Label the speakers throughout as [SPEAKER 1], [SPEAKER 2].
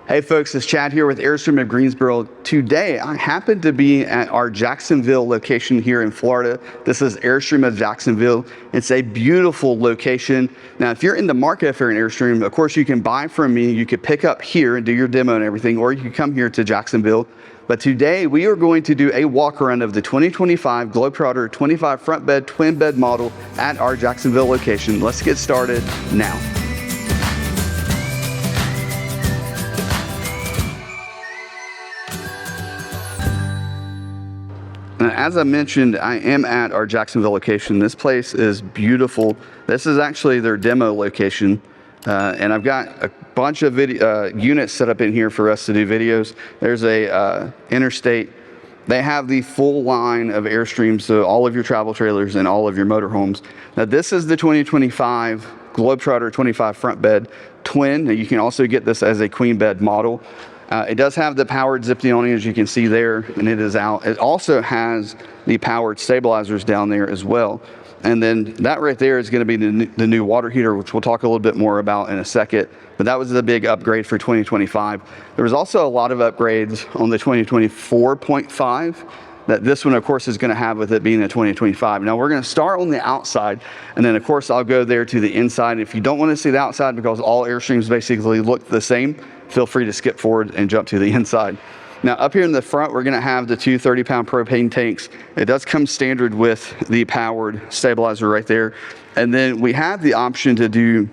[SPEAKER 1] Hey folks, it's Chad here with Airstream of Greensboro. Today, I happen to be at our Jacksonville location here in Florida. This is Airstream of Jacksonville. It's a beautiful location. Now, if you're in the market for an Airstream, of course you can buy from me. You could pick up here and do your demo and everything, or you can come here to Jacksonville. But today, we are going to do a walk around of the 2025 Globetrotter 25 front bed, twin bed model at our Jacksonville location. Let's get started now. As I mentioned, I am at our Jacksonville location. This place is beautiful. This is actually their demo location. And I've got a bunch of units set up in here for us to do videos. There's a interstate. They have the full line of Airstreams, so all of your travel trailers and all of your motorhomes. Now this is the 2025 Globetrotter 25 front bed twin. Now you can also get this as a queen bed model. It does have the powered zip-D awning, as you can see there, and it is out. It also has the powered stabilizers down there as well. And then that right there is going to be the new water heater, which we'll talk a little bit more about in a second. But that was the big upgrade for 2025. There was also a lot of upgrades on the 2024.5 that this one, of course, is going to have with it being a 2025. Now, we're going to start on the outside, and then, of course, I'll go there to the inside. If you don't want to see the outside because all Airstreams basically look the same, feel free to skip forward and jump to the inside. Now, up here in the front, we're going to have the two 30-pound propane tanks. It does come standard with the powered stabilizer right there. And then we have the option to do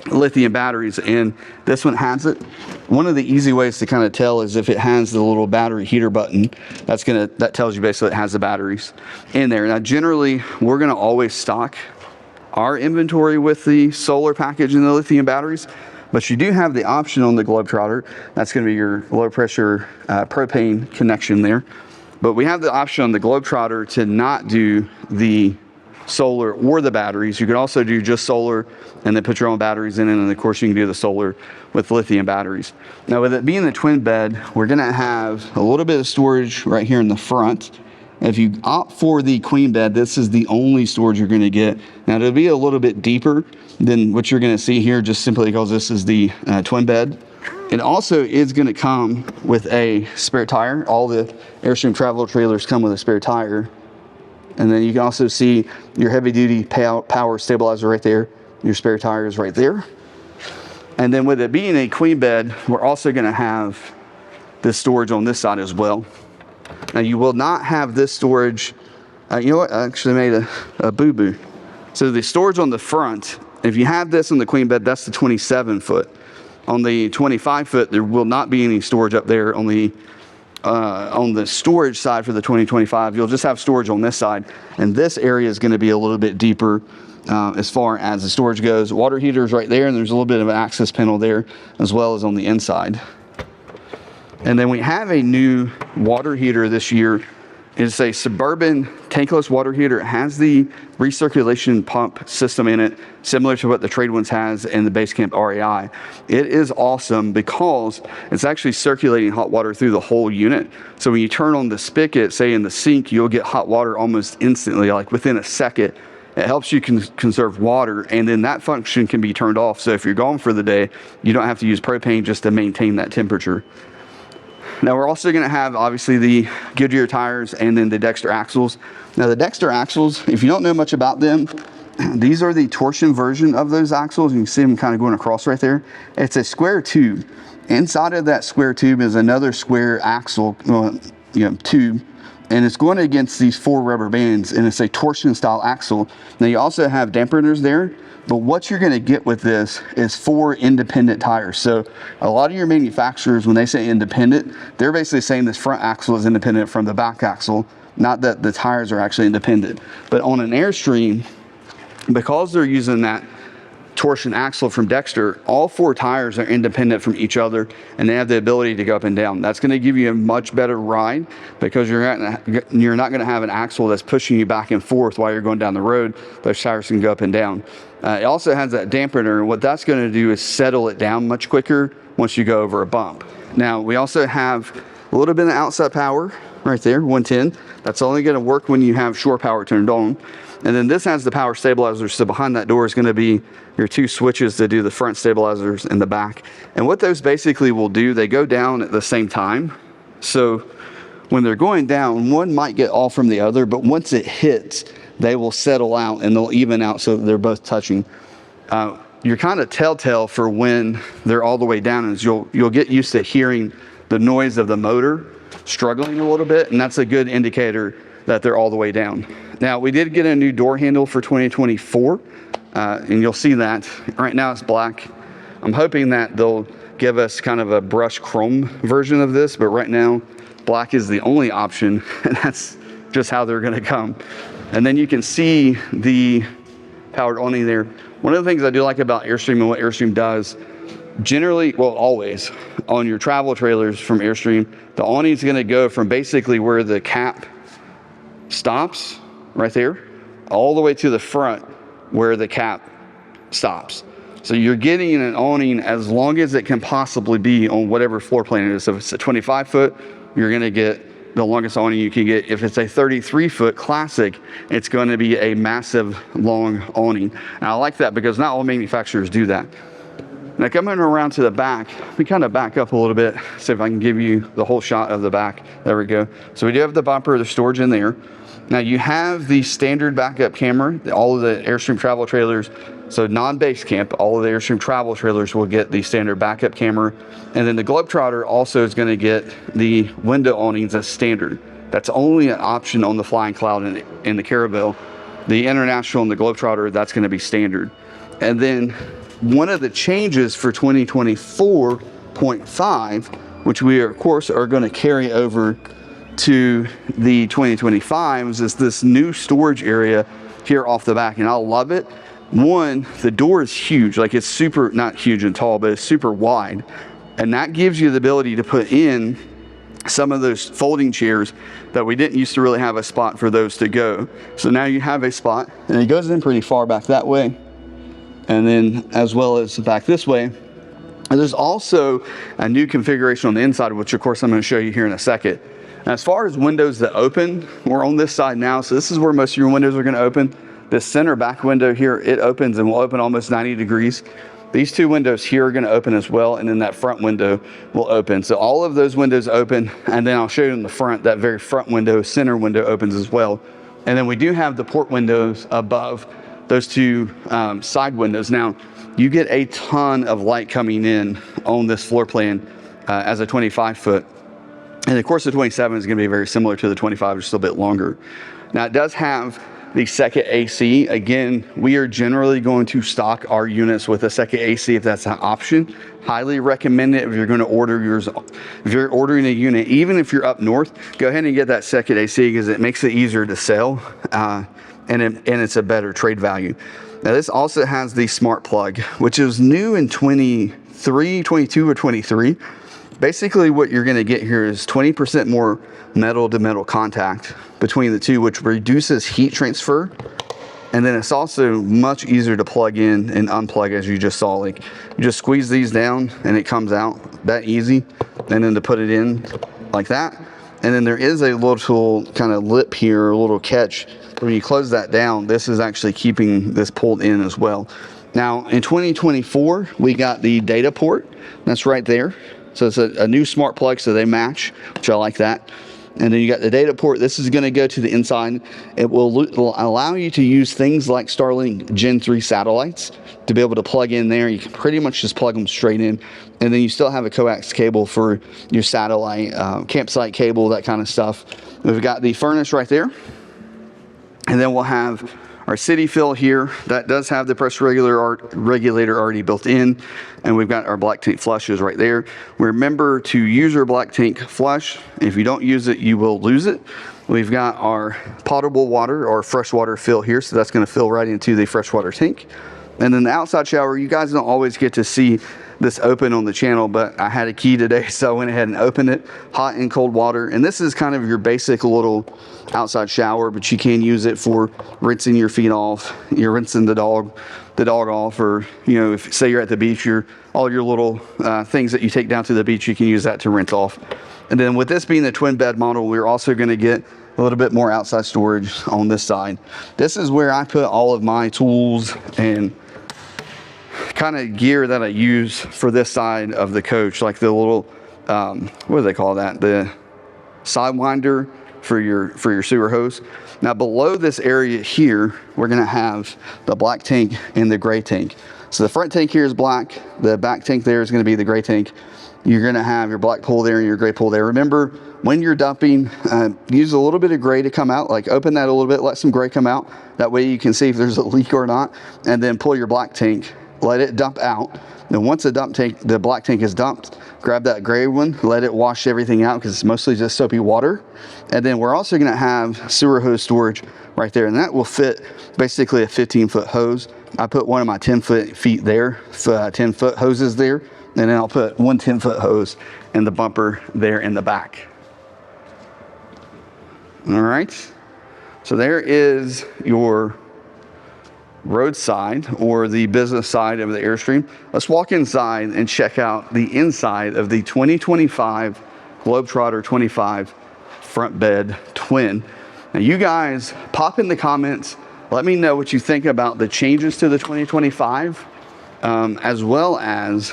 [SPEAKER 1] lithium batteries, and this one has it. One of the easy ways to kind of tell is if it has the little battery heater button. That tells you basically it has the batteries in there. Now, generally, we're going to always stock our inventory with the solar package and the lithium batteries. But you do have the option on the Globetrotter. That's going to be your low pressure propane connection there. But we have the option on the Globetrotter to not do the solar or the batteries. You could also do just solar and then put your own batteries in it. And of course you can do the solar with lithium batteries. Now with it being the twin bed, we're going to have a little bit of storage right here in the front. If you opt for the queen bed, this is the only storage you're going to get. Now it'll be a little bit deeper than what you're going to see here, just simply because this is the twin bed. It also is going to come with a spare tire. All the Airstream travel trailers come with a spare tire. And then you can also see your heavy duty power stabilizer right there. Your spare tire is right there. And then with it being a queen bed, we're also going to have this storage on this side as well. Now you will not have this storage. You know what? I actually made a boo-boo. So the storage on the front, if you have this on the queen bed, that's the 27 foot. On the 25 foot, there will not be any storage up there on the storage side for the 2025. You'll just have storage on this side. And this area is going to be a little bit deeper as far as the storage goes. Water heater is right there, and there's a little bit of an access panel there as well as on the inside. And then we have a new water heater this year. It's a Suburban tankless water heater. It has the recirculation pump system in it, similar to what the Trade Winds has in the Basecamp REI. It is awesome because it's actually circulating hot water through the whole unit. So when you turn on the spigot, say in the sink, you'll get hot water almost instantly, like within a second. It helps you conserve water, and then that function can be turned off. So if you're gone for the day, you don't have to use propane just to maintain that temperature. Now we're also going to have obviously the Goodyear tires and then the Dexter axles. Now the Dexter axles, if you don't know much about them, these are the torsion version of those axles. You can see them kind of going across right there. It's a square tube. Inside of that square tube is another square axle tube, and it's going against these four rubber bands, and it's a torsion style axle. Now you also have dampeners there. But what you're going to get with this is four independent tires. So a lot of your manufacturers, when they say independent, they're basically saying this front axle is independent from the back axle, not that the tires are actually independent. But on an Airstream, because they're using that torsion axle from Dexter, all four tires are independent from each other, and they have the ability to go up and down. That's going to give you a much better ride because you're not going to have an axle that's pushing you back and forth while you're going down the road. Those tires can go up and down. It also has that dampener, and what that's going to do is settle it down much quicker once you go over a bump. Now, we also have a little bit of outside power right there, 110. That's only going to work when you have shore power turned on. And then this has the power stabilizer. So behind that door is going to be your 2 switches to do the front stabilizers in the back. And what those basically will do, they go down at the same time. So when they're going down, one might get off from the other, but once it hits, they will settle out and they'll even out so that they're both touching. You're kind of telltale for when they're all the way down is you'll get used to hearing the noise of the motor struggling a little bit, and that's a good indicator that they're all the way down. Now, we did get a new door handle for 2024, and you'll see that. Right now it's black. I'm hoping that they'll give us kind of a brushed chrome version of this, but right now black is the only option, and that's just how they're gonna come. And then you can see the powered awning there. One of the things I do like about Airstream and what Airstream does, generally, well, always, on your travel trailers from Airstream, the awning is going to go from basically where the cap stops, right there, all the way to the front where the cap stops. So you're getting an awning as long as it can possibly be on whatever floor plan it is. So if it's a 25 foot, you're going to get the longest awning you can get. If it's a 33 foot classic, it's going to be a massive long awning. And I like that because not all manufacturers do that. Now coming around to the back, we kind of back up a little bit, see if I can give you the whole shot of the back. There we go. So we do have the bumper, the storage in there. Now you have the standard backup camera, all of the Airstream travel trailers. So non-base camp, all of the Airstream travel trailers will get the standard backup camera. And then the Globetrotter also is going to get the window awnings as standard. That's only an option on the Flying Cloud and in the Caravelle. The International and the Globetrotter, that's going to be standard. And then one of the changes for 2024.5, which we of course are going to carry over to the 2025s, is this new storage area here off the back, and I love it. One, the door is huge, like it's super, not huge and tall, but it's super wide, and that gives you the ability to put in some of those folding chairs that we didn't used to really have a spot for those to go. So now you have a spot, and it goes in pretty far back that way, and then as well as back this way. And there's also a new configuration on the inside, which of course I'm going to show you here in a second. Now, as far as windows that open, we're on this side now, so this is where most of your windows are going to open. This center back window here, it opens and will open almost 90 degrees. These two windows here are going to open as well, and then that front window will open. So all of those windows open, and then I'll show you in the front, that very front window, center window opens as well. And then we do have the port windows above those two side windows. Now, you get a ton of light coming in on this floor plan as a 25 foot. And of course the 27 is going to be very similar to the 25, just a little bit longer. Now it does have the second AC. Again, we are generally going to stock our units with a second AC if that's an option. Highly recommend it if you're going to order yours. If you're ordering a unit, even if you're up north, go ahead and get that second AC because it makes it easier to sell and it's a better trade value. Now this also has the smart plug, which is new in 22 or 23. Basically what you're going to get here is 20% more metal to metal contact between the two, which reduces heat transfer. And then it's also much easier to plug in and unplug, as you just saw. Like, you just squeeze these down and it comes out that easy. And then to put it in like that. And then there is a little kind of lip here, a little catch. When you close that down, this is actually keeping this pulled in as well. Now in 2024, we got the data port. That's right there. So it's a new smart plug, so they match, which I like that. And then you got the data port. This is going to go to the inside. It will allow you to use things like Starlink Gen 3 satellites to be able to plug in there. You can pretty much just plug them straight in. And then you still have a coax cable for your satellite, campsite cable, that kind of stuff. We've got the furnace right there. And then we'll have our city fill here. That does have the pressure regulator already built in. And we've got our black tank flushes right there. Remember to use your black tank flush. If you don't use it, you will lose it. We've got our potable water or freshwater fill here. So that's going to fill right into the freshwater tank. And then the outside shower, you guys don't always get to see this open on the channel, but I had a key today, so I went ahead and opened it. Hot and cold water. And this is kind of your basic little outside shower, but you can use it for rinsing your feet off. You're rinsing the dog off, or, you know, if say you're at the beach, all your little things that you take down to the beach, you can use that to rinse off. And then with this being the twin bed model, we're also going to get a little bit more outside storage on this side. This is where I put all of my tools and kind of gear that I use for this side of the coach, like the little, what do they call that? The sidewinder for your sewer hose. Now below this area here, we're gonna have the black tank and the gray tank. So the front tank here is black, the back tank there is gonna be the gray tank. You're gonna have your black pool there and your gray pool there. Remember, when you're dumping, use a little bit of gray to come out, like open that a little bit, let some gray come out. That way you can see if there's a leak or not, and then pull your black tank, let it dump out. Then once the black tank is dumped, grab that gray one, let it wash everything out because it's mostly just soapy water. And then we're also gonna have sewer hose storage right there, and that will fit basically a 15-foot hose. I put one of my 10-foot there, 10-foot hoses there, and then I'll put one 10-foot hose in the bumper there in the back. All right, so there is your roadside or the business side of the Airstream. Let's walk inside and check out the inside of the 2025 Globetrotter 25 front bed twin. Now you guys pop in the comments, let me know what you think about the changes to the 2025, as well as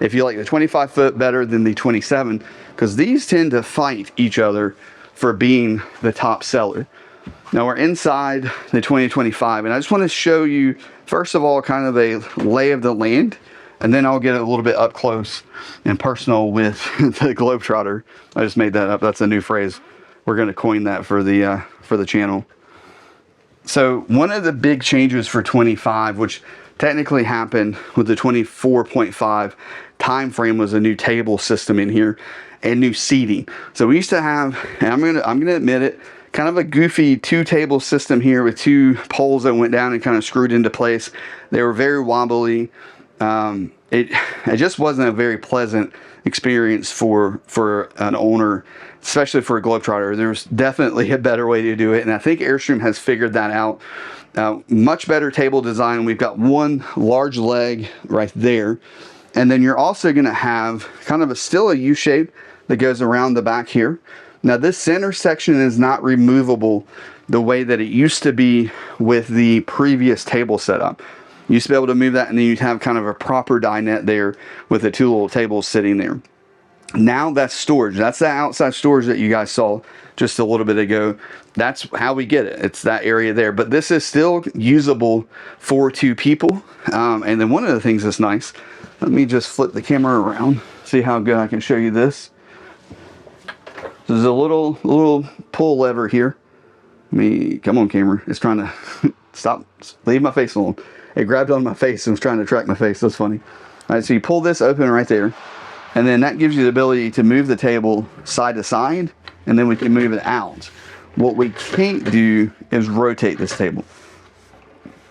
[SPEAKER 1] if you like the 25 foot better than the 27, because these tend to fight each other for being the top seller. Now we're inside the 2025, and I just want to show you, first of all, kind of a lay of the land, and then I'll get a little bit up close and personal with the Globetrotter. I just made that up. That's a new phrase. We're going to coin that for the channel. So one of the big changes for 25, which technically happened with the 24.5 time frame, was a new table system in here and new seating. So we used to have, and I'm gonna admit it, kind of a goofy two-table system here with two poles that went down and kind of screwed into place. They were very wobbly. It just wasn't a very pleasant experience for an owner, especially for a Globetrotter. There's definitely a better way to do it, and I think Airstream has figured that out. Much better table design. We've got one large leg right there, and then you're also going to have kind of still a U shape that goes around the back here. Now this center section is not removable the way that it used to be with the previous table setup. You used to be able to move that, and then you'd have kind of a proper dinette there with the two little tables sitting there. Now that's storage. That's the outside storage that you guys saw just a little bit ago. That's how we get it. It's that area there. But this is still usable for two people. And then one of the things that's nice, let me just flip the camera around, see how good I can show you this. There's a little pull lever here. Come on, camera. It's trying to stop. Leave my face alone. It grabbed on my face and was trying to track my face. That's funny. All right, so you pull this open right there, and then that gives you the ability to move the table side to side, and then we can move it out. What we can't do is rotate this table.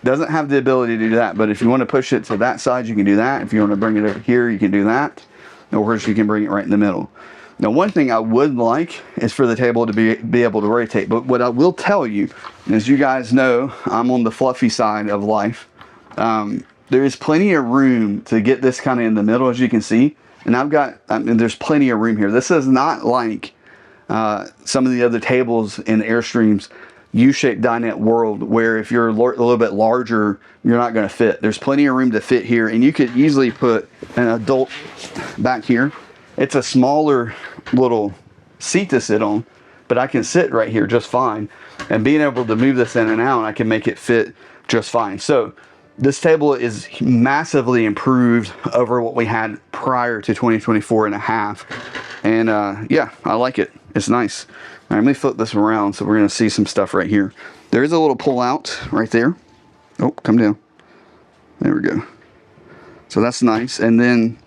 [SPEAKER 1] Doesn't have the ability to do that, but if you want to push it to that side, you can do that. If you want to bring it over here, you can do that. Or you can bring it right in the middle. Now, one thing I would like is for the table to be able to rotate. But what I will tell you, as you guys know, I'm on the fluffy side of life. There is plenty of room to get this kind of in the middle, as you can see. And there's plenty of room here. This is not like some of the other tables in Airstream's U-shaped dinette world, where if you're a little bit larger, you're not going to fit. There's plenty of room to fit here, and you could easily put an adult back here. It's a smaller little seat to sit on, but I can sit right here just fine. And being able to move this in and out, I can make it fit just fine. So this table is massively improved over what we had prior to 2024 and a half. And yeah, I like it. It's nice. All right, let me flip this around so we're going to see some stuff right here. There is a little pull out right there. Oh, come down. There we go. So that's nice. And then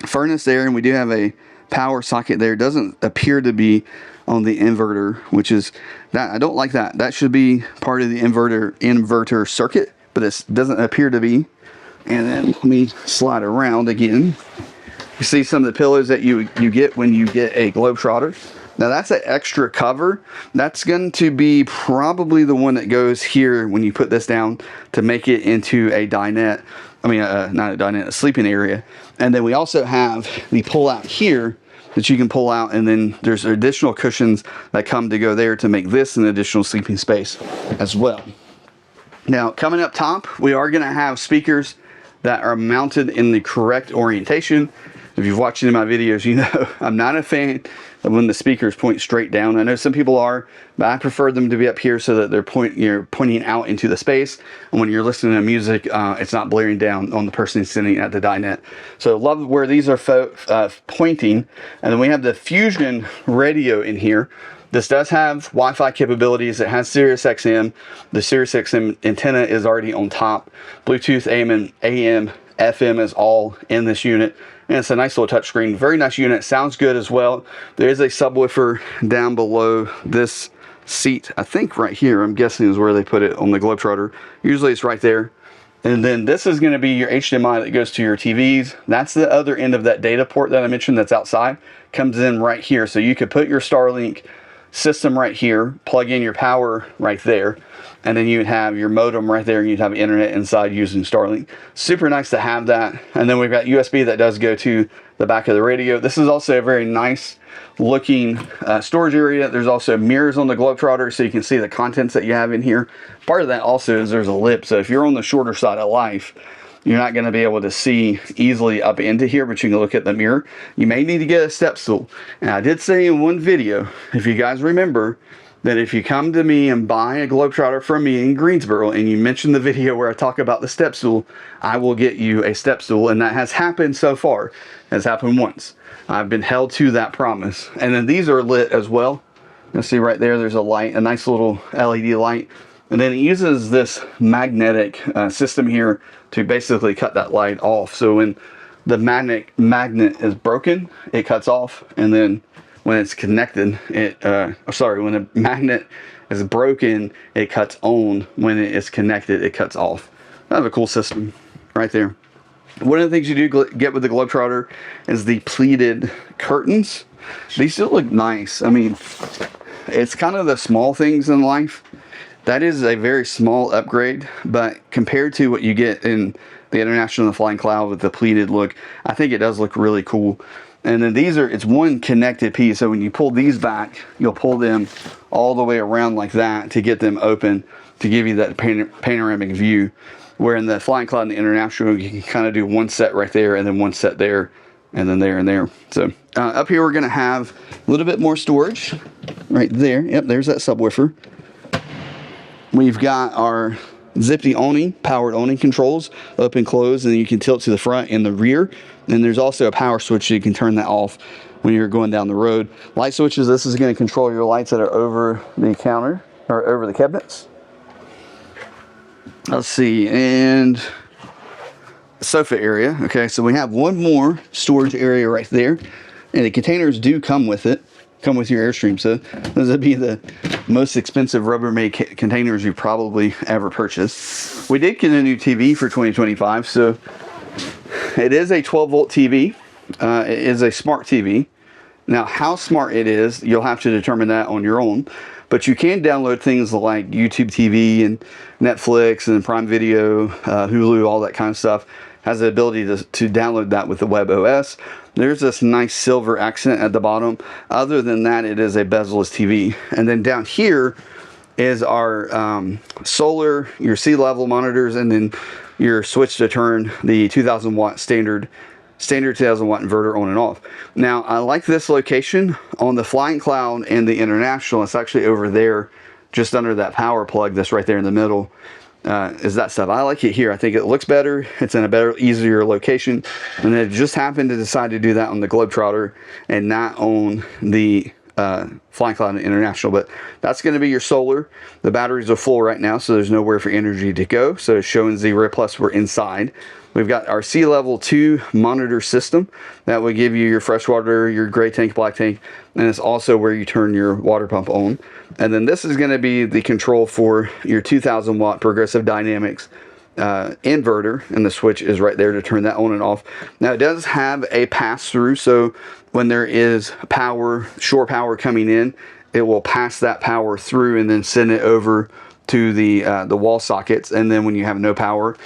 [SPEAKER 1] furnace there, and we do have a power socket there. It doesn't appear to be on the inverter, which is that. I don't like that. That should be part of the inverter circuit, but it doesn't appear to be. And then let me slide around again. You see some of the pillows that you get when you get a Globetrotter. Now that's an extra cover. That's going to be probably the one that goes here when you put this down to make it into a dinette. I mean, not a dinette, a sleeping area. And then we also have the pull out here that you can pull out, and then there's additional cushions that come to go there to make this an additional sleeping space as well. Now, coming up top, we are going to have speakers that are mounted in the correct orientation. If you've watched any of my videos, you know I'm not a fan of when the speakers point straight down. I know some people are, but I prefer them to be up here so that you're pointing out into the space. And when you're listening to music, it's not blaring down on the person sitting at the dinette. So love where these are pointing. And then we have the Fusion radio in here. This does have Wi-Fi capabilities. It has Sirius XM. The Sirius XM antenna is already on top. Bluetooth, AM, FM is all in this unit. And it's a nice little touchscreen. Very nice unit. Sounds good as well. There is a subwoofer down below this seat. I think right here, I'm guessing, is where they put it on the Globetrotter. Usually it's right there. And then this is going to be your HDMI that goes to your TVs. That's the other end of that data port that I mentioned that's outside. Comes in right here. So you could put your Starlink system right here, plug in your power right there, and then you'd have your modem right there, and you'd have internet inside using Starlink. Super nice to have that. And then we've got USB that does go to the back of the radio. This is also a very nice looking storage area. There's also mirrors on the Globetrotter so you can see the contents that you have in here. Part of that also is there's a lip, so if you're on the shorter side of life, you're not going to be able to see easily up into here, but you can look at the mirror. You may need to get a step stool. And I did say in one video, if you guys remember, that if you come to me and buy a Globetrotter from me in Greensboro and you mention the video where I talk about the step stool, I will get you a step stool. And that has happened so far. It has happened once. I've been held to that promise. And then these are lit as well. You'll see right there, there's a light, a nice little LED light. And then it uses this magnetic system here to basically cut that light off. So when the magnet is broken, it cuts off. And then when it's connected, when the magnet is broken, it cuts on. When it is connected, it cuts off. That's a cool system right there. One of the things you do get with the Globetrotter is the pleated curtains. These still look nice. I mean, it's kind of the small things in life. That is a very small upgrade, but compared to what you get in the International and the Flying Cloud with the pleated look, I think it does look really cool. And then it's one connected piece. So when you pull these back, you'll pull them all the way around like that to get them open to give you that panoramic view. Where in the Flying Cloud and the International, you can kind of do one set right there and then one set there and then there and there. So up here, we're going to have a little bit more storage right there. Yep, there's that subwoofer. We've got our zippy owning, powered owning controls, open, close, and then you can tilt to the front and the rear. And there's also a power switch so you can turn that off when you're going down the road. Light switches, this is going to control your lights that are over the counter or over the cabinets. Let's see, and sofa area. Okay, so we have one more storage area right there, and the containers do come with it. Come with your Airstream. So those would be the most expensive Rubbermaid containers you probably ever purchased. We did get a new TV for 2025, so it is a 12-volt TV. It is a smart TV. Now, how smart it is, you'll have to determine that on your own. But you can download things like YouTube TV and Netflix and Prime Video, Hulu, all that kind of stuff. Has the ability to download that with the web OS. There's this nice silver accent at the bottom. Other than that, it is a bezel-less TV. And then down here is our solar, your sea level monitors, and then your switch to turn the 2000 watt standard 2000 watt inverter on and off. Now, I like this location on the Flying Cloud and the International. It's actually over there, just under that power plug that's right there in the middle. Is that stuff. I like it here. I think it looks better. It's in a better, easier location. And it just happened to decide to do that on the Globetrotter and not on the Flying Cloud and International. But that's going to be your solar. The batteries are full right now, so there's nowhere for energy to go. So it's showing 0, plus we're inside. We've got our sea level 2 monitor system that will give you your freshwater, your gray tank, black tank, and it's also where you turn your water pump on. And then this is going to be the control for your 2000 watt progressive dynamics inverter, and the switch is right there to turn that on and off. Now, it does have a pass through, so when there is power, shore power coming in, it will pass that power through and then send it over to the wall sockets. And then when you have no power,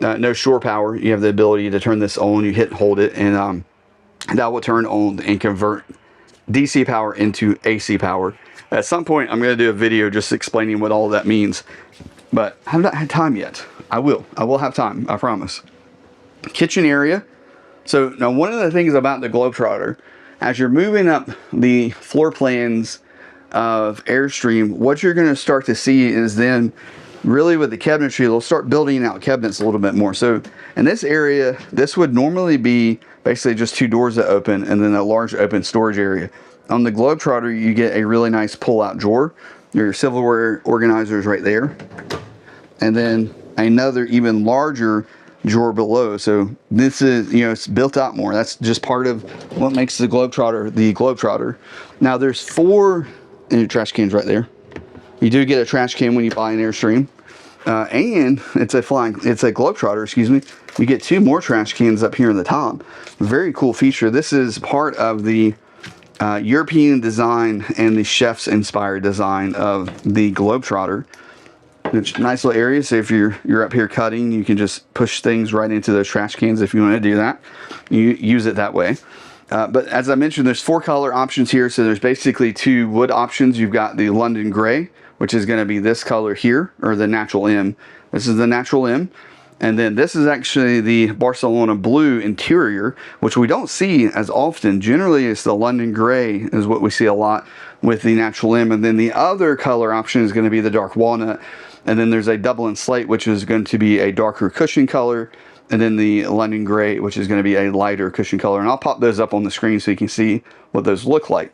[SPEAKER 1] no shore power. You have the ability to turn this on. You hit hold it, and that will turn on and convert DC power into AC power. At some point, I'm going to do a video just explaining what all that means, but I have not had time yet. I will have time, I promise. Kitchen area. So now, one of the things about the Globetrotter, as you're moving up the floor plans of Airstream, what you're going to start to see is then really with the cabinetry, they'll start building out cabinets a little bit more. So in this area, this would normally be basically just 2 doors that open and then a large open storage area. On the Globetrotter, you get a really nice pull-out drawer. Your silverware organizers right there. And then another even larger drawer below. So this is, you know, it's built out more. That's just part of what makes the Globetrotter. Now there's 4 trash cans right there. You do get a trash can when you buy an Airstream. And it's a Globetrotter, excuse me. You get 2 more trash cans up here in the top. Very cool feature. This is part of the European design and the chef's inspired design of the Globetrotter. It's a nice little area, so if you're up here cutting, you can just push things right into those trash cans if you want to do that. You use it that way. But as I mentioned, there's 4 color options here, so there's basically 2 wood options. You've got the London Gray, which is going to be this color here, or the Natural M. This is the Natural M. And then this is actually the Barcelona Blue interior, which we don't see as often. Generally, it's the London Gray is what we see a lot with the Natural M. And then the other color option is going to be the Dark Walnut. And then there's a Dublin Slate, which is going to be a darker cushion color. And then the London Gray, which is going to be a lighter cushion color. And I'll pop those up on the screen so you can see what those look like.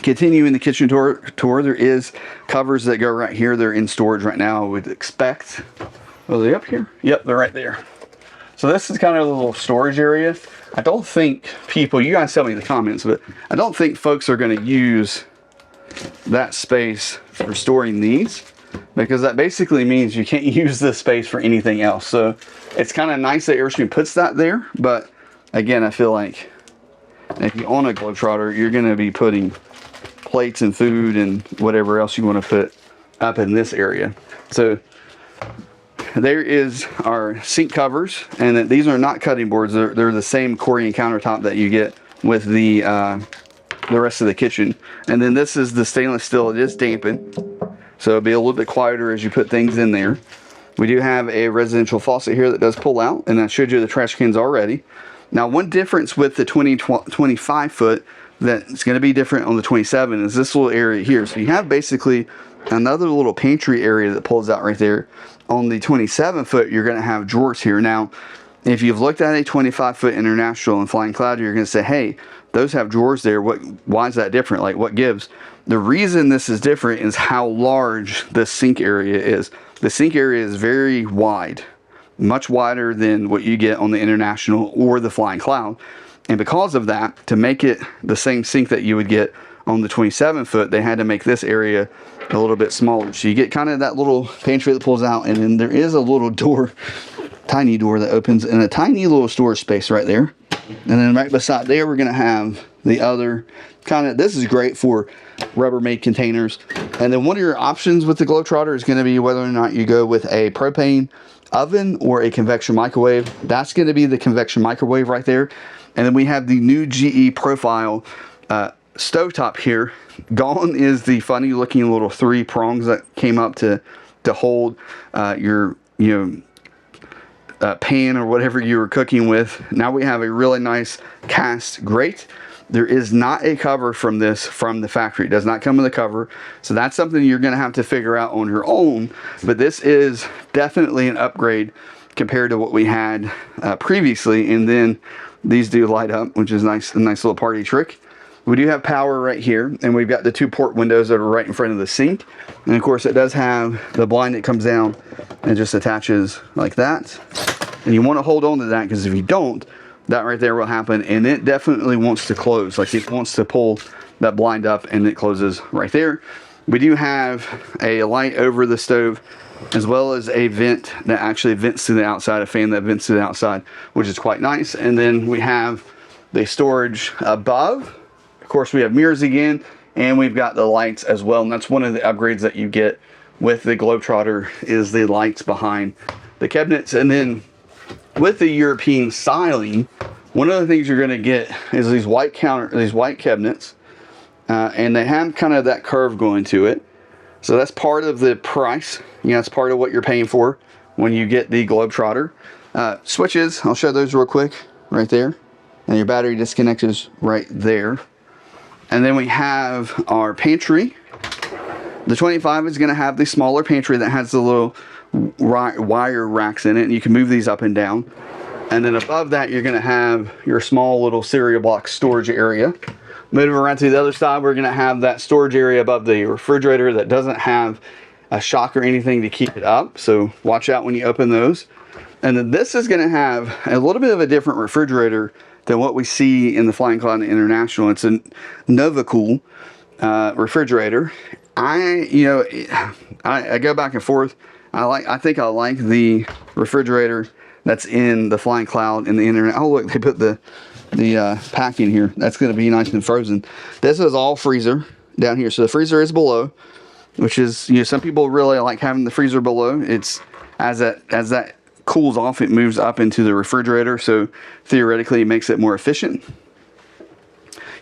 [SPEAKER 1] Continuing the kitchen tour, there is covers that go right here. They're in storage right now, I would expect. Are they up here? Yep, they're right there. So this is kind of a little storage area. I don't think people, you guys tell me in the comments, but I don't think folks are going to use that space for storing these, because that basically means you can't use this space for anything else. So it's kind of nice that Airstream puts that there, but again, I feel like if you own a Globetrotter, you're going to be putting plates and food and whatever else you want to put up in this area. So there is our sink covers, and these are not cutting boards. They're the same Corian countertop that you get with the rest of the kitchen. And then this is the stainless steel. It is dampened, so it'll be a little bit quieter as you put things in there. We do have a residential faucet here that does pull out, and I showed you the trash cans already. Now, one difference with the 25 foot that's going to be different on the 27 is this little area here. So you have basically another little pantry area that pulls out right there. On the 27 foot, you're going to have drawers here. Now, if you've looked at a 25 foot International and Flying Cloud, you're going to say, hey, those have drawers there. Why is that different? Like, what gives? The reason this is different is how large the sink area is. The sink area is very wide, much wider than what you get on the International or the Flying Cloud. And because of that, to make it the same sink that you would get on the 27 foot, they had to make this area a little bit smaller. So you get kind of that little pantry that pulls out, and then there is a little door, tiny door that opens, and a tiny little storage space right there. And then right beside there, we're going to have the other kind of, this is great for Rubbermaid containers. And then one of your options with the Globetrotter is going to be whether or not you go with a propane oven or a convection microwave. That's going to be the convection microwave right there. And then we have the new GE Profile stovetop here. Gone is the funny looking little 3 prongs that came up to hold your pan or whatever you were cooking with. Now we have a really nice cast grate. There is not a cover from this from the factory. It does not come with a cover. So that's something you're going to have to figure out on your own. But this is definitely an upgrade compared to what we had previously. And then these do light up, which is nice, a nice little party trick. We do have power right here, and we've got the 2 port windows that are right in front of the sink. And of course, it does have the blind that comes down and just attaches like that. And you want to hold on to that, because if you don't, that right there will happen, and it definitely wants to close. Like, it wants to pull that blind up, and it closes right there. We do have a light over the stove, as well as a vent that actually vents to the outside, a fan that vents to the outside, which is quite nice. And then we have the storage above. Of course, we have mirrors again, and we've got the lights as well. And that's one of the upgrades that you get with the Globetrotter, is the lights behind the cabinets. And then with the European styling, one of the things you're going to get is these white cabinets, and they have kind of that curve going to it. So that's part of the price. You know, it's part of what you're paying for when you get the Globetrotter. Switches, I'll show those real quick, right there. And your battery disconnect is right there. And then we have our pantry. The 25 is going to have the smaller pantry that has the little wire racks in it, and you can move these up and down. And then above that, you're going to have your small little cereal box storage area. Moving around to the other side, we're going to have that storage area above the refrigerator that doesn't have a shock or anything to keep it up. So watch out when you open those. And then this is going to have a little bit of a different refrigerator than what we see in the Flying Cloud International. It's a NovaCool refrigerator. I go back and forth. I think I like the refrigerator that's in the Flying Cloud in the internet. Oh look, they put the pack in here. That's going to be nice and frozen. This is all freezer down here. So the freezer is below, which is, you know, some people really like having the freezer below. It's as that cools off, it moves up into the refrigerator. So theoretically, it makes it more efficient.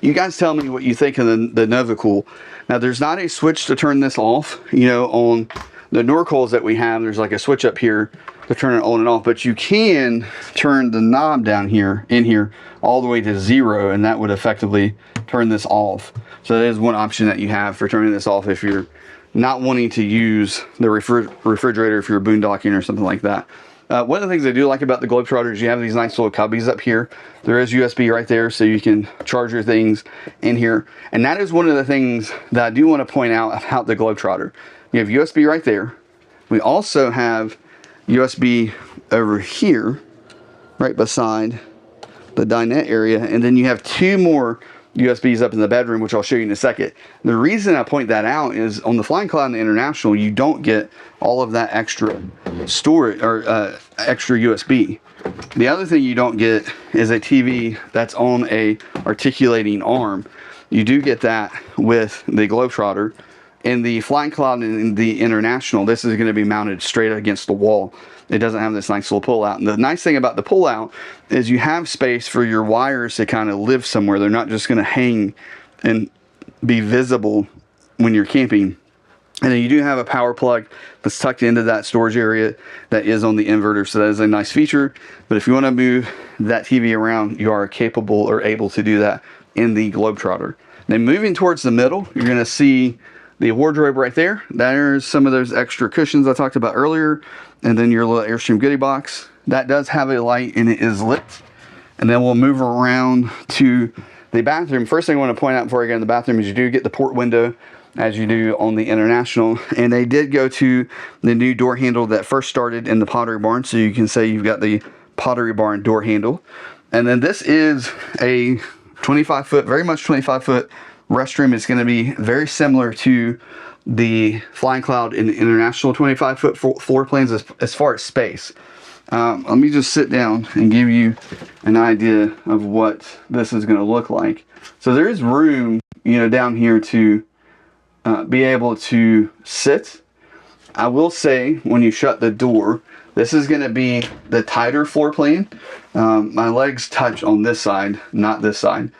[SPEAKER 1] You guys tell me what you think of the NovaCool. Now, there's not a switch to turn this off. You know, on the Norcoils that we have, there's like a switch up here to turn it on and off, but you can turn the knob down here, in here, all the way to 0, and that would effectively turn this off. So that is one option that you have for turning this off if you're not wanting to use the refrigerator if you're boondocking or something like that. One of the things I do like about the Globetrotter is you have these nice little cubbies up here. There is USB right there, so you can charge your things in here. And that is one of the things that I do want to point out about the Globetrotter. You have USB right there. We also have USB over here, right beside the dinette area. And then you have 2 more USBs up in the bedroom, which I'll show you in a second. The reason I point that out is on the Flying Cloud and the International, you don't get all of that extra storage or extra USB. The other thing you don't get is a TV that's on a articulating arm. You do get that with the Globetrotter. In the Flying Cloud and in the International, this is going to be mounted straight against the wall. It doesn't have this nice little pull out. And the nice thing about the pull out is you have space for your wires to kind of live somewhere. They're not just going to hang and be visible when you're camping. And then you do have a power plug that's tucked into that storage area that is on the inverter. So that is a nice feature. But if you want to move that TV around, you are capable or able to do that in the Globetrotter. Then moving towards the middle, you're going to see the wardrobe right there. There's some of those extra cushions I talked about earlier. And then your little Airstream goodie box. That does have a light and it is lit. And then we'll move around to the bathroom. First thing I want to point out before I get in the bathroom is you do get the port window as you do on the International. And they did go to the new door handle that first started in the Pottery Barn. So you can say you've got the Pottery Barn door handle. And then this is a 25-foot, very much 25-foot restroom. Is going to be very similar to the Flying Cloud in the International 25-foot floor plans as far as space. Let me just sit down and give you an idea of what this is going to look like. So there is room, you know, down here to be able to sit. I will say when you shut the door, this is going to be the tighter floor plan. My legs touch on this side, not this side.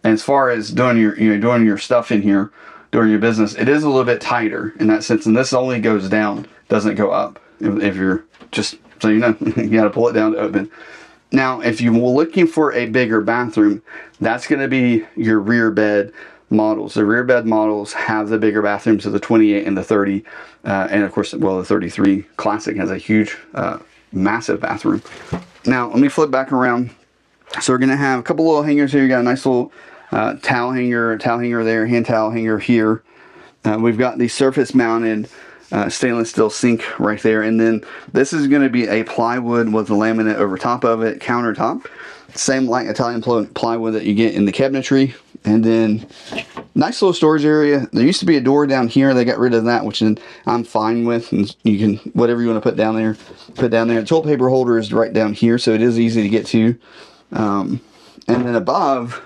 [SPEAKER 1] And as far as doing your stuff in here, doing your business, it is a little bit tighter in that sense. And this only goes down, doesn't go up. If you're just, so you know, you got to pull it down to open. Now, if you're looking for a bigger bathroom, that's going to be your rear bed models. The rear bed models have the bigger bathrooms of the 28 and the 30. And of course, well, the 33 Classic has a huge, massive bathroom. Now, let me flip back around. So we're going to have a couple little hangers here. You got a nice little towel hanger there, hand towel hanger here. We've got the surface mounted stainless steel sink right there. And then this is going to be a plywood with a laminate over top of it, countertop. Same like Italian plywood that you get in the cabinetry. And then nice little storage area. There used to be a door down here. They got rid of that, which I'm fine with. And you can, whatever you want to put down there, put down there. The toilet paper holder is right down here, so it is easy to get to. And then above,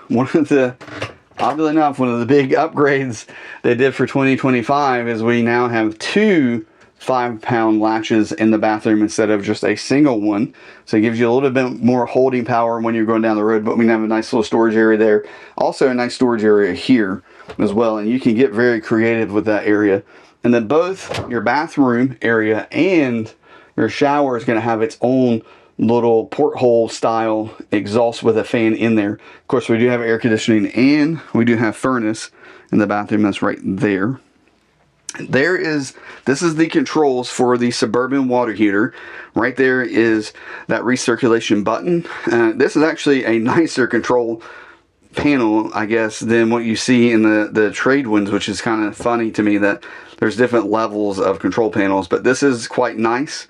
[SPEAKER 1] oddly enough, one of the big upgrades they did for 2025 is we now have 2 5-pound latches in the bathroom instead of just a single one. So it gives you a little bit more holding power when you're going down the road, but we can have a nice little storage area there. Also a nice storage area here as well, and you can get very creative with that area. And then both your bathroom area and your shower is going to have its own little porthole style exhaust with a fan in there. Of course, we do have air conditioning and we do have furnace in the bathroom. That's right there. This is the controls for the Suburban water heater. Right there is that recirculation button. This is actually a nicer control panel, I guess, than what you see in the trade ones, which is kind of funny to me that there's different levels of control panels, but this is quite nice.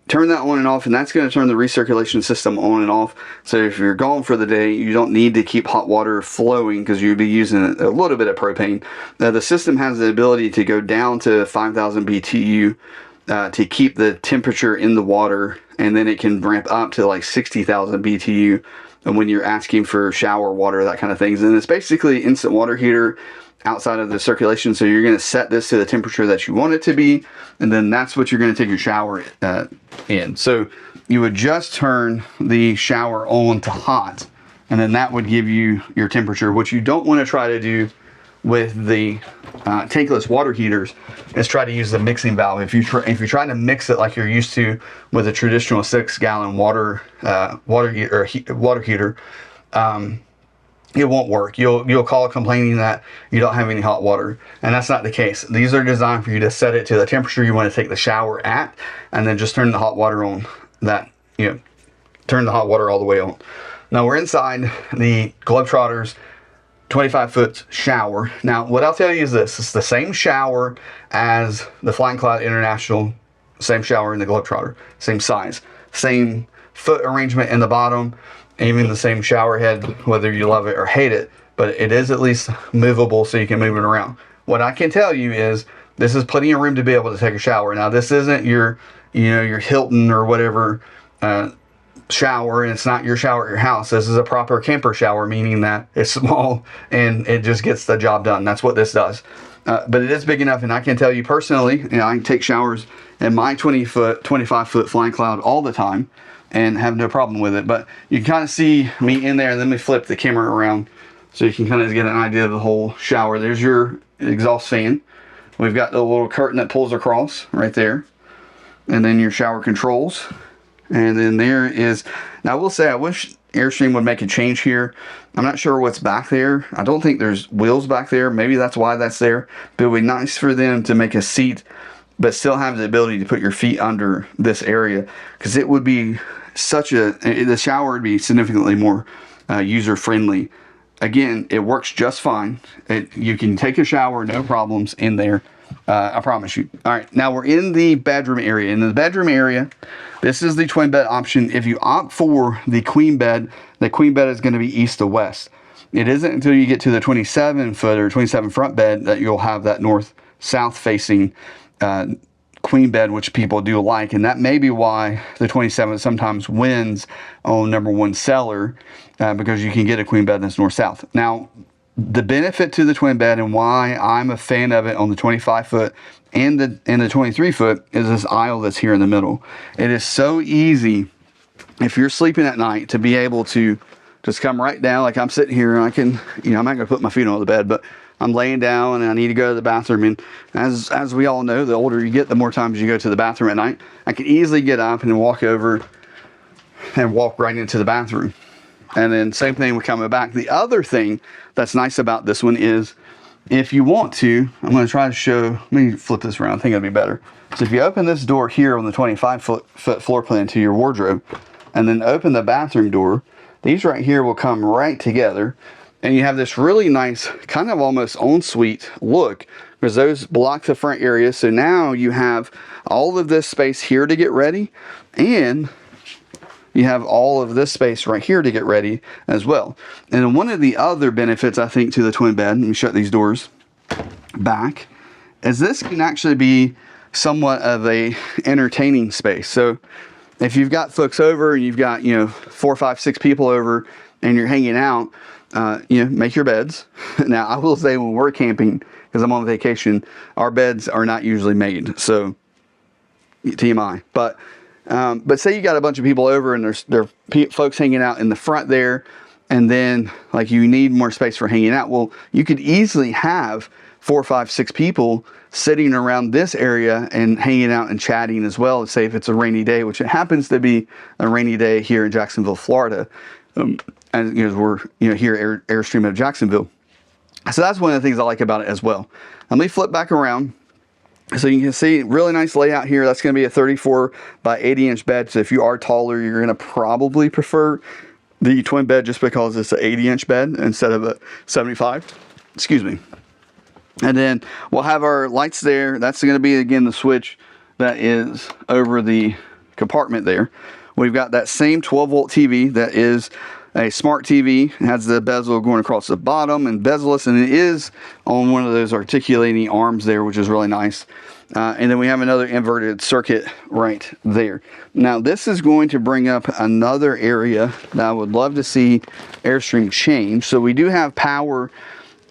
[SPEAKER 1] Turn that on and off, and that's going to turn the recirculation system on and off. So if you're gone for the day, you don't need to keep hot water flowing because you'd be using a little bit of propane. The system has the ability to go down to 5,000 BTU to keep the temperature in the water, and then it can ramp up to like 60,000 BTU and when you're asking for shower water, that kind of things. And it's basically instant water heater outside of the circulation. So you're going to set this to the temperature that you want it to be, and then that's what you're going to take your shower in. So you would just turn the shower on to hot, and then that would give you your temperature. What you don't want to try to do with the tankless water heaters is try to use the mixing valve. If you're trying to mix it like you're used to with a traditional 6-gallon water heater, it won't work. You'll call complaining that you don't have any hot water, and that's not the case. These are designed for you to set it to the temperature you want to take the shower at, and then just turn the hot water on. Turn the hot water all the way on. Now we're inside the Globetrotter's 25-foot shower. Now what I'll tell you is this: it's the same shower as the Flying Cloud International, same shower in the Globetrotter, same size, same foot arrangement in the bottom, even the same shower head, whether you love it or hate it, but it is at least movable so you can move it around. What I can tell you is this is plenty of room to be able to take a shower. Now this isn't your Hilton or whatever shower, and it's not your shower at your house. This is a proper camper shower, meaning that it's small and it just gets the job done. That's what this does. But it is big enough, and I can tell you personally, I can take showers in my 25-foot Flying Cloud all the time and have no problem with it. But you can kind of see me in there, and let me flip the camera around so you can kind of get an idea of the whole shower. There's your exhaust fan. We've got the little curtain that pulls across right there, and then your shower controls. And then there is, now I will say I wish Airstream would make a change here. I'm not sure what's back there. I don't think there's wheels back there. Maybe that's why that's there. But it would be nice for them to make a seat but still have the ability to put your feet under this area, because it would be the shower would be significantly more user friendly. Again, it works just fine. You can take a shower, no problems in there. I promise you. All right, now we're in the bedroom area. In the bedroom area, this is the twin bed option. If you opt for the queen bed is going to be east to west. It isn't until you get to the 27-foot or 27 front bed that you'll have that north-south facing queen bed, which people do like, and that may be why the 27 sometimes wins on #1 seller, because you can get a queen bed that's north-south. Now, the benefit to the twin bed and why I'm a fan of it on the 25-foot and the 23-foot is this aisle that's here in the middle. It is so easy if you're sleeping at night to be able to just come right down. Like I'm sitting here and I can, I'm not going to put my feet on the bed, but I'm laying down and I need to go to the bathroom. And as we all know, the older you get, the more times you go to the bathroom at night. I can easily get up and walk over and walk right into the bathroom. And then same thing with coming back. The other thing that's nice about this one is if you want to, I'm going to try to show, let me flip this around. I think it'll be better. So if you open this door here on the 25-foot floor plan to your wardrobe, and then open the bathroom door, these right here will come right together. And you have this really nice, kind of almost ensuite look, because those block the front area. So now you have all of this space here to get ready, and you have all of this space right here to get ready as well. And then one of the other benefits, I think, to the twin bed, let me shut these doors back, is this can actually be somewhat of a entertaining space. So if you've got folks over and you've got, 4, 5, 6 people over and you're hanging out, make your beds. Now, I will say when we're camping, because I'm on vacation, our beds are not usually made. So TMI. But say you got a bunch of people over and there are folks hanging out in the front there, and then like you need more space for hanging out. Well, you could easily have 4, 5, 6 people sitting around this area and hanging out and chatting as well. Say if it's a rainy day, which it happens to be a rainy day here in Jacksonville, Florida, and we're here at Airstream of Jacksonville. So that's one of the things I like about it as well. Let me flip back around. So you can see really nice layout here. That's going to be a 34 by 80 inch bed. So if you are taller, you're going to probably prefer the twin bed just because it's an 80 inch bed instead of a 75. Excuse me. And then we'll have our lights there. That's going to be, again, the switch that is over the compartment there. We've got that same 12-volt TV that is a smart TV. It has the bezel going across the bottom and bezel-less, and it is on one of those articulating arms there, which is really nice. And then we have another inverted circuit right there. Now, this is going to bring up another area that I would love to see Airstream change. So we do have power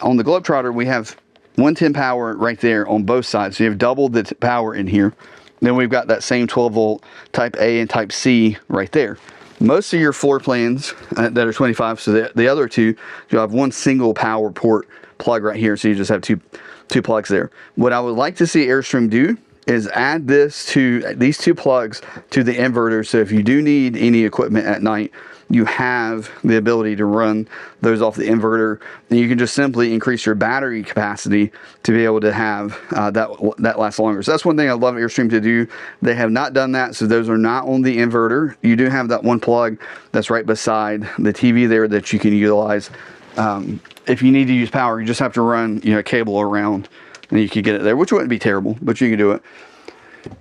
[SPEAKER 1] on the Globetrotter. We have 110 power right there on both sides. So you have double the power in here. Then we've got that same 12-volt type A and type C right there. Most of your floor plans that are 25, so the other two, you'll have one single power port plug right here. So you just have two plugs there. What I would like to see Airstream do is add these two plugs to the inverter. So if you do need any equipment at night, you have the ability to run those off the inverter, and you can just simply increase your battery capacity to be able to have that last longer. So that's one thing I love Airstream to do. They have not done that, so those are not on the inverter. You do have that one plug that's right beside the TV there that you can utilize. If you need to use power, you just have to run a cable around, and you can get it there, which wouldn't be terrible, but you can do it.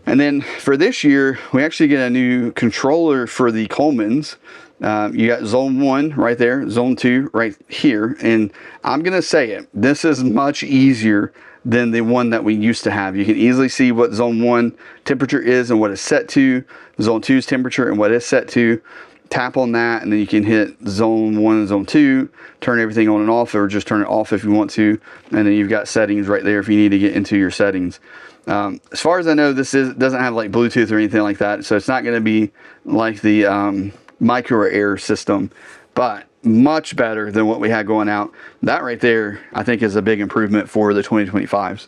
[SPEAKER 1] And then for this year, we actually get a new controller for the Colemans. You got zone 1 right there, zone 2 right here, and I'm gonna say it, this is much easier than the one that we used to have. You can easily see what zone 1 temperature is and what it's set to, zone 2's temperature and what it's set to. Tap on that, and then you can hit zone 1 and zone 2, turn everything on and off, or just turn it off if you want to, and then you've got settings right there if you need to get into your settings. As far as I know, this doesn't have like Bluetooth or anything like that, so it's not going to be like the micro air system, but much better than what we had going out. That right there, I think, is a big improvement for the 2025s.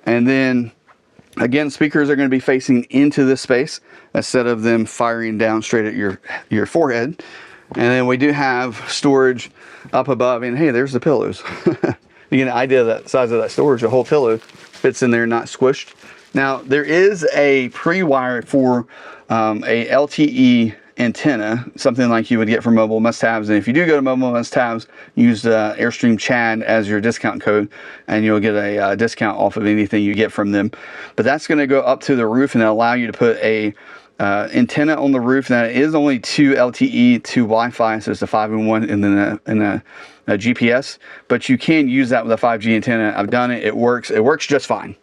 [SPEAKER 1] And then again, speakers are going to be facing into this space instead of them firing down straight at your forehead. And then we do have storage up above, and hey, there's the pillows. You get an idea of that size of that storage. A whole pillow fits in there, not squished. Now, there is a pre-wire for a LTE antenna, something like you would get from Mobile Must-Haves. And if you do go to Mobile Must-Haves, use the Airstream Chad as your discount code, and you'll get a discount off of anything you get from them. But that's going to go up to the roof and allow you to put a antenna on the roof. Now, it is only 2 LTE, 2 Wi-Fi, so it's a 5-in-1 and then a GPS. But you can use that with a 5G antenna. I've done it. It works. It works just fine.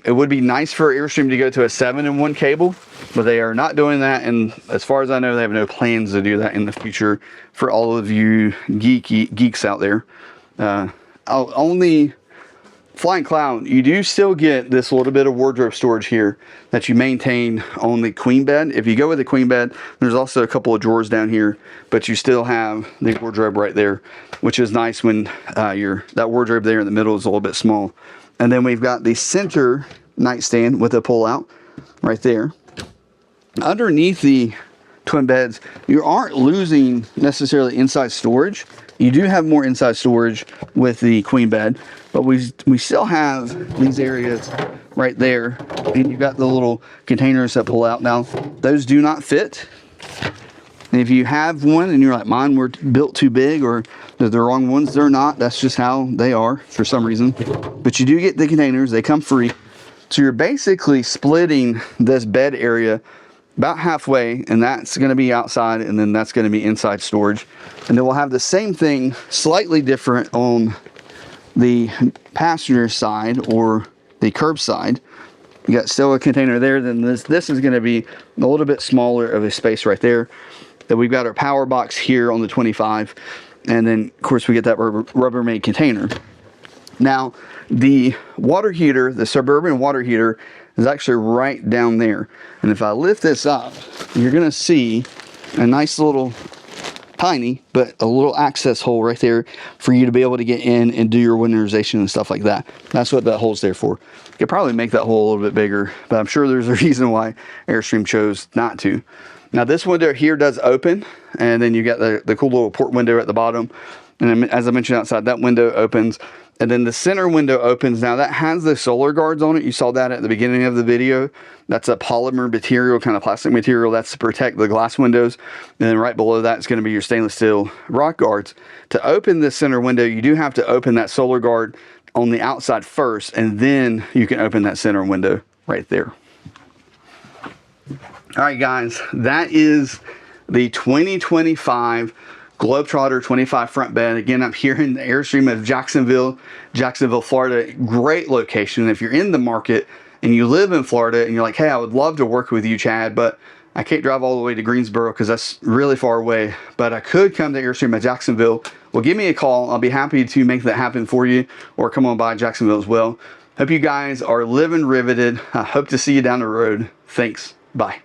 [SPEAKER 1] It would be nice for Airstream to go to a 7-in-1 cable, but they are not doing that, and as far as I know, they have no plans to do that in the future for all of you geeks out there. On the Flying Cloud, you do still get this little bit of wardrobe storage here that you maintain on the queen bed. If you go with the queen bed, there's also a couple of drawers down here, but you still have the wardrobe right there, which is nice when that wardrobe there in the middle is a little bit small. And then we've got the center nightstand with a pull-out right there. Underneath the twin beds, you aren't losing necessarily inside storage. You do have more inside storage with the queen bed, but we still have these areas right there. And you've got the little containers that pull out. Now, those do not fit. And if you have one and you're like, mine were built too big or they're the wrong ones, they're not. That's just how they are for some reason. But you do get the containers. They come free. So you're basically splitting this bed area about halfway, and that's going to be outside, and then that's going to be inside storage. And then we'll have the same thing, slightly different on the passenger side or the curb side. You got still a container there. Then this is going to be a little bit smaller of a space right there. Then we've got our power box here on the 25, and then of course we get that Rubbermaid container. Now, the water heater, the Suburban water heater, is actually right down there. And if I lift this up, you're gonna see a nice little, tiny, but a little access hole right there for you to be able to get in and do your winterization and stuff like that. That's what that hole's there for. You could probably make that hole a little bit bigger, but I'm sure there's a reason why Airstream chose not to. Now this window here does open, and then you got the cool little port window at the bottom. And then, as I mentioned outside, that window opens, and then the center window opens. Now that has the solar guards on it. You saw that at the beginning of the video. That's a polymer material, kind of plastic material. That's to protect the glass windows. And then right below that is going to be your stainless steel rock guards. To open this center window, you do have to open that solar guard on the outside first, and then you can open that center window right there. All right, guys, that is the 2025 Globetrotter 25 front bed. Again, I'm here in the Airstream of Jacksonville, Florida. Great location. If you're in the market and you live in Florida and you're like, hey, I would love to work with you, Chad, but I can't drive all the way to Greensboro because that's really far away, but I could come to Airstream at Jacksonville. Well, give me a call. I'll be happy to make that happen for you, or come on by Jacksonville as well. Hope you guys are living riveted. I hope to see you down the road. Thanks. Bye.